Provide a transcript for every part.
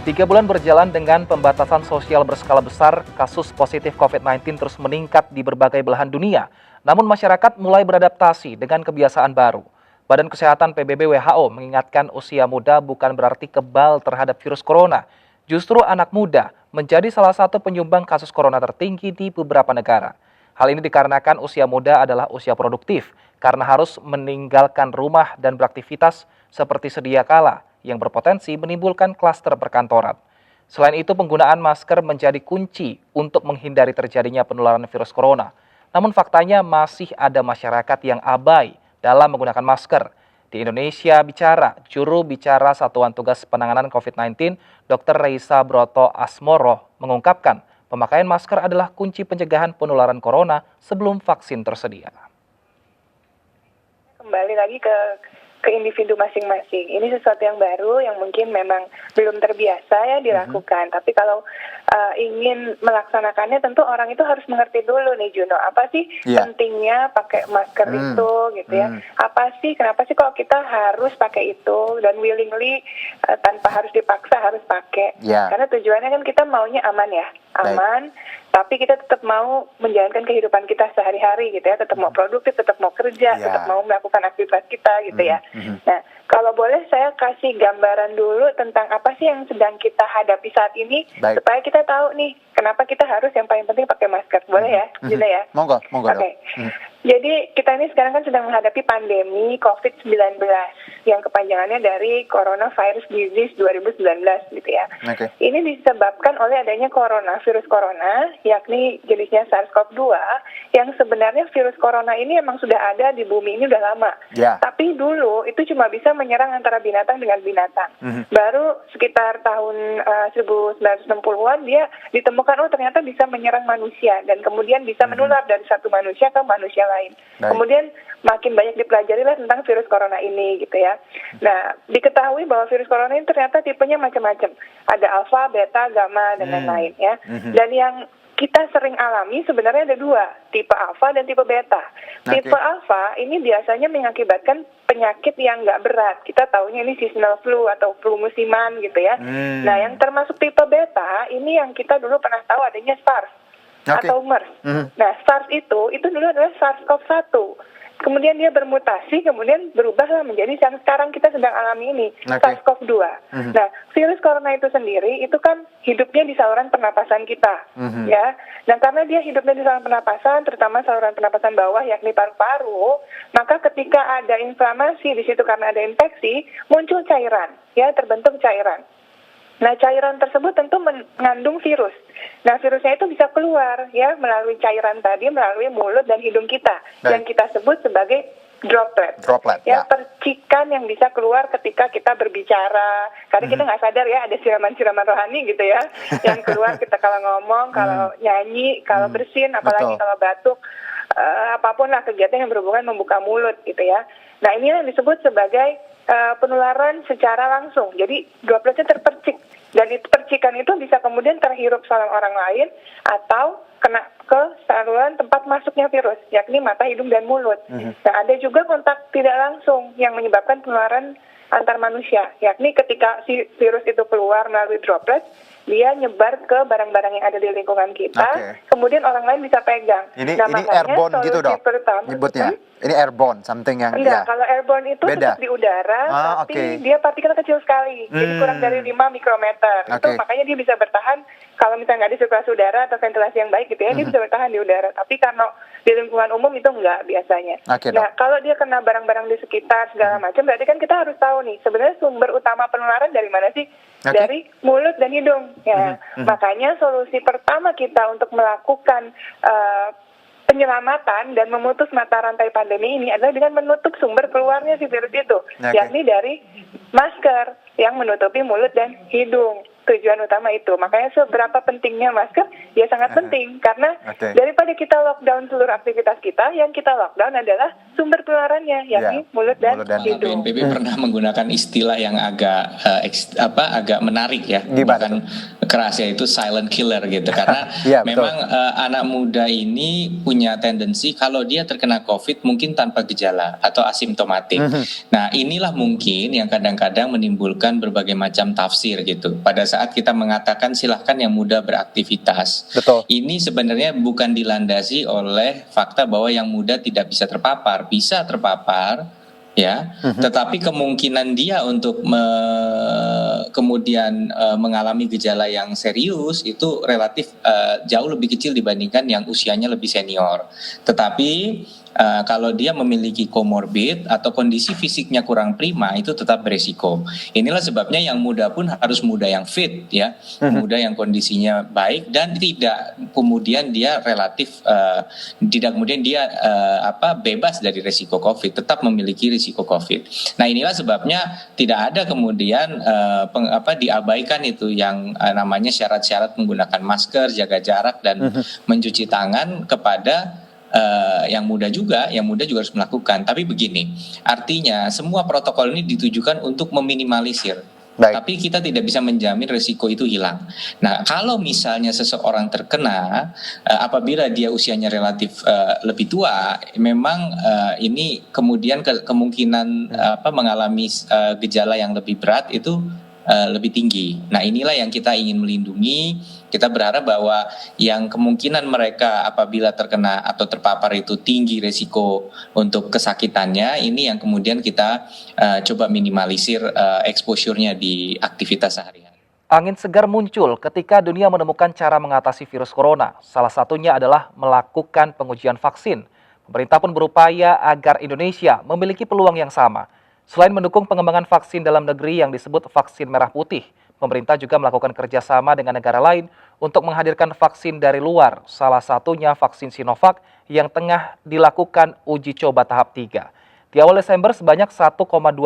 3 bulan berjalan dengan pembatasan sosial berskala besar, kasus positif COVID-19 terus meningkat di berbagai belahan dunia. Namun masyarakat mulai beradaptasi dengan kebiasaan baru. Badan Kesehatan PBB WHO mengingatkan usia muda bukan berarti kebal terhadap virus corona. Justru anak muda menjadi salah satu penyumbang kasus corona tertinggi di beberapa negara. Hal ini dikarenakan usia muda adalah usia produktif, karena harus meninggalkan rumah dan beraktivitas seperti sedia kala, yang berpotensi menimbulkan klaster perkantoran. Selain itu, penggunaan masker menjadi kunci untuk menghindari terjadinya penularan virus corona. Namun faktanya masih ada masyarakat yang abai dalam menggunakan masker. Di Indonesia Bicara, juru bicara Satuan Tugas Penanganan COVID-19, Dr. Reisa Broto Asmoro, mengungkapkan pemakaian masker adalah kunci pencegahan penularan corona sebelum vaksin tersedia. Kembali lagi ke individu masing-masing. Ini sesuatu yang baru yang mungkin memang belum terbiasa ya dilakukan. Tapi kalau ingin melaksanakannya tentu orang itu harus mengerti dulu nih Juno, apa sih pentingnya pakai masker itu gitu ya. Apa sih, kenapa sih kalau kita harus pakai itu dan willingly tanpa harus dipaksa harus pakai. Karena tujuannya kan kita maunya aman ya. Aman. Tapi kita tetap mau menjalankan kehidupan kita sehari-hari gitu ya, tetap mau produktif, tetap mau kerja, tetap mau melakukan aktivitas kita gitu ya. Nah, kalau boleh saya kasih gambaran dulu tentang apa sih yang sedang kita hadapi saat ini, supaya kita tahu nih kenapa kita harus yang paling penting pakai masker. Boleh ya, Juna ya? Monggo. Oke. Jadi kita ini sekarang kan sedang menghadapi pandemi COVID-19 yang kepanjangannya dari Coronavirus Disease 2019 gitu ya. Ini disebabkan oleh adanya virus corona, yakni jenisnya SARS-CoV-2, yang sebenarnya virus corona ini emang sudah ada di bumi ini udah lama. Tapi dulu itu cuma bisa menyerang antara binatang dengan binatang. Baru sekitar tahun 1960-an dia ditemukan ternyata bisa menyerang manusia dan kemudian bisa menular dari satu manusia ke manusia lain. Kemudian makin banyak dipelajari lah tentang virus corona ini gitu ya. Nah, diketahui bahwa virus corona ini ternyata tipenya macam-macam. Ada alfa, beta, gamma dan lain-lain ya. Dan yang kita sering alami sebenarnya ada dua, tipe alfa dan tipe beta. Tipe alfa ini biasanya mengakibatkan penyakit yang nggak berat. Kita taunya ini seasonal flu atau flu musiman gitu ya. Nah, yang termasuk tipe beta ini yang kita dulu pernah tahu adanya SARS atau MERS. Nah, SARS itu dulu adalah SARS-CoV-1. Kemudian dia bermutasi, kemudian berubahlah menjadi yang sekarang kita sedang alami ini, SARS-CoV-2. Nah, virus corona itu sendiri, itu kan hidupnya di saluran pernapasan kita, ya. Dan karena dia hidupnya di saluran pernapasan, terutama saluran pernapasan bawah, yakni paru-paru, maka ketika ada inflamasi di situ karena ada infeksi, muncul cairan, ya, terbentuk cairan. Nah, cairan tersebut tentu mengandung virus. Nah, virusnya itu bisa keluar ya melalui cairan tadi, melalui mulut dan hidung kita, yang kita sebut sebagai droplet. Ya, percikan yang bisa keluar ketika kita berbicara. Karena kita nggak sadar ya, ada siraman-siraman rohani gitu ya, yang keluar kita kalau ngomong, kalau nyanyi, kalau bersin, apalagi kalau batuk, apapun lah kegiatan yang berhubungan membuka mulut gitu ya. Nah, ini yang disebut sebagai penularan secara langsung. Jadi dropletnya terpercik dan itu percikan itu bisa kemudian terhirup sama orang lain atau kena ke saluran tempat masuknya virus, yakni mata, hidung, dan mulut. Nah, ada juga kontak tidak langsung yang menyebabkan penularan antar manusia, yakni ketika si virus itu keluar melalui droplet, dia nyebar ke barang-barang yang ada di lingkungan kita, kemudian orang lain bisa pegang. Ini makanya airborne gitu dok, nyebutnya. Ini airborne, something yang enggak, kalau airborne itu tetap di udara, tapi dia partikel kecil sekali, jadi kurang dari 5 mikrometer. Itu makanya dia bisa bertahan kalau misalnya nggak ada sirkulasi udara atau ventilasi yang baik gitu ya, dia bisa bertahan di udara. Tapi karena di lingkungan umum itu enggak biasanya. Nah, kalau dia kena barang-barang di sekitar segala macam, berarti kan kita harus tahu nih, sebenarnya sumber utama penularan dari mana sih? Dari mulut dan hidung. Ya, makanya solusi pertama kita untuk melakukan penyelamatan dan memutus mata rantai pandemi ini adalah dengan menutup sumber keluarnya si virus itu, yakni dari masker yang menutupi mulut dan hidung. Tujuan utama itu. Makanya seberapa pentingnya masker, ya sangat penting. Karena daripada kita lockdown seluruh aktivitas kita, yang kita lockdown adalah sumber penularannya, yakni mulut dan hidung. BNPB pernah menggunakan istilah yang agak menarik ya. keras, yaitu silent killer gitu. Karena Iya, memang anak muda ini punya tendensi kalau dia terkena COVID mungkin tanpa gejala atau asimptomatik. Nah, inilah mungkin yang kadang-kadang menimbulkan berbagai macam tafsir gitu. Pada saat kita mengatakan silahkan yang muda beraktivitas, Betul. ini sebenarnya bukan dilandasi oleh fakta bahwa yang muda tidak bisa terpapar ya, tetapi kemungkinan dia untuk kemudian mengalami gejala yang serius itu relatif jauh lebih kecil dibandingkan yang usianya lebih senior. Tetapi kalau dia memiliki komorbid atau kondisi fisiknya kurang prima, itu tetap beresiko. Inilah sebabnya yang muda pun harus muda yang fit ya, muda yang kondisinya baik dan tidak kemudian dia relatif tidak kemudian dia bebas dari risiko COVID, tetap memiliki risiko COVID. Nah, inilah sebabnya tidak ada kemudian diabaikan itu yang namanya syarat-syarat menggunakan masker, jaga jarak dan mencuci tangan kepada yang muda juga harus melakukan. Tapi begini, artinya semua protokol ini ditujukan untuk meminimalisir. Baik. Tapi kita tidak bisa menjamin risiko itu hilang. Nah, kalau misalnya seseorang terkena, apabila dia usianya relatif lebih tua, memang ini kemudian kemungkinan mengalami gejala yang lebih berat itu lebih tinggi. Nah, inilah yang kita ingin melindungi. Kita berharap bahwa yang kemungkinan mereka apabila terkena atau terpapar itu tinggi risiko untuk kesakitannya, ini yang kemudian kita coba minimalisir exposure-nya di aktivitas sehari-hari. Angin segar muncul ketika dunia menemukan cara mengatasi virus corona. Salah satunya adalah melakukan pengujian vaksin. Pemerintah pun berupaya agar Indonesia memiliki peluang yang sama. Selain mendukung pengembangan vaksin dalam negeri yang disebut vaksin merah putih, pemerintah juga melakukan kerjasama dengan negara lain untuk menghadirkan vaksin dari luar, salah satunya vaksin Sinovac yang tengah dilakukan uji coba tahap 3. Di awal Desember, sebanyak 1,2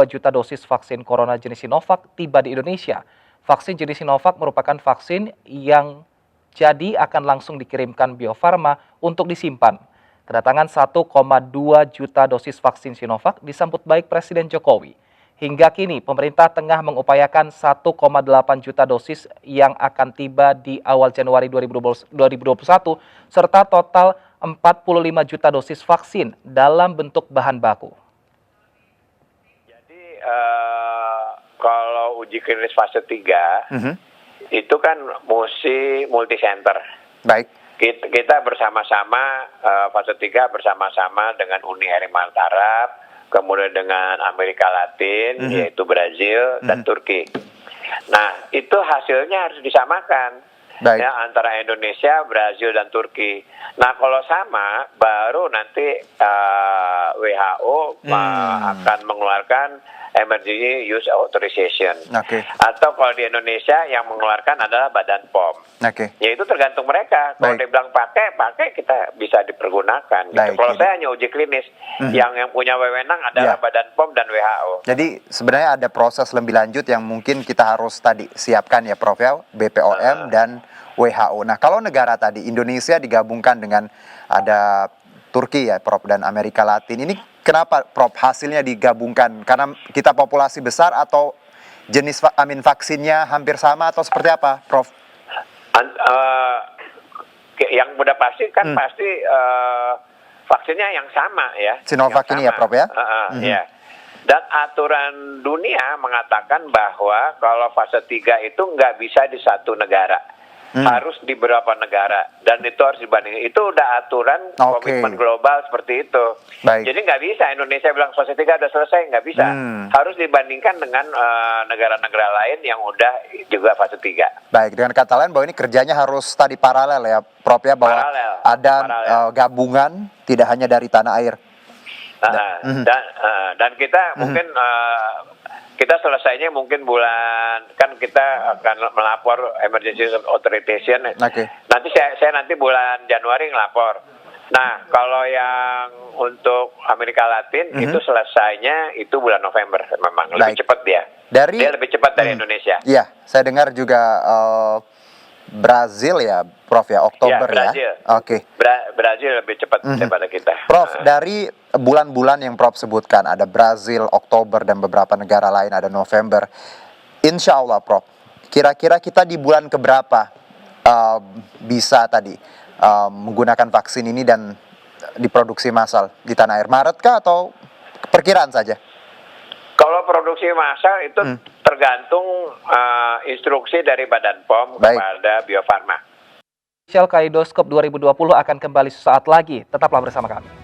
juta dosis vaksin corona jenis Sinovac tiba di Indonesia. Vaksin jenis Sinovac merupakan vaksin yang jadi akan langsung dikirimkan Bio Farma untuk disimpan. Kedatangan 1,2 juta dosis vaksin Sinovac disambut baik Presiden Jokowi. Hingga kini, pemerintah tengah mengupayakan 1,8 juta dosis yang akan tiba di awal Januari 2021, serta total 45 juta dosis vaksin dalam bentuk bahan baku. Jadi, kalau uji klinis fase 3, itu kan mesti multi-center. Baik. Kita bersama-sama, fase 3 bersama-sama dengan Uni Emirat Arab, kemudian dengan Amerika Latin, yaitu Brazil dan Turki. Nah, itu hasilnya harus disamakan. Ya, antara Indonesia, Brazil, dan Turki. Nah, kalau sama, baru nanti WHO akan mengeluarkan emergency use authorization. Atau kalau di Indonesia yang mengeluarkan adalah Badan POM. Ya, itu tergantung mereka. Kalau dia bilang pakai kita bisa dipergunakan. Gitu. Kalau saya hanya uji klinis, yang punya wewenang adalah Badan POM dan WHO. Jadi sebenarnya ada proses lebih lanjut yang mungkin kita harus tadi siapkan ya Prof ya, BPOM dan WHO. Nah, kalau negara tadi Indonesia digabungkan dengan ada Turki ya Prof dan Amerika Latin, ini kenapa Prof hasilnya digabungkan? Karena kita populasi besar atau jenis vaksinnya hampir sama atau seperti apa Prof? Yang udah pasti kan pasti vaksinnya yang sama ya. Sinovac ini ya Prof ya? Ya. Dan aturan dunia mengatakan bahwa kalau fase 3 itu nggak bisa di satu negara. Harus di beberapa negara. Dan itu harus dibandingkan. Itu udah aturan komitmen global seperti itu. Jadi nggak bisa Indonesia bilang fase 3 udah selesai, nggak bisa. Harus dibandingkan dengan negara-negara lain yang udah juga fase 3. Baik, dengan kata lain bahwa ini kerjanya harus tadi paralel ya Prof ya, bahwa ada gabungan tidak hanya dari tanah air. Dan kita mungkin kita selesainya mungkin bulan, kan kita akan melapor emergency authorization. Nanti saya nanti bulan Januari ngelapor. Nah, kalau yang untuk Amerika Latin itu selesainya itu bulan November, memang lebih cepat dia. Dia lebih cepat dari Indonesia. Iya, saya dengar juga Brazil ya, Prof ya, Oktober Brazil. ya. Brazil lebih cepat daripada kita. Prof, dari bulan-bulan yang Prof sebutkan, ada Brazil, Oktober, dan beberapa negara lain ada November. Insya Allah, Prof, kira-kira kita di bulan keberapa bisa tadi menggunakan vaksin ini dan diproduksi massal di tanah air? Maret kah atau perkiraan saja? Kalau produksi massal itu tergantung instruksi dari Badan POM kepada Bio Farma. Shell Kaleidoskop 2020 akan kembali sesaat lagi. Tetaplah bersama kami.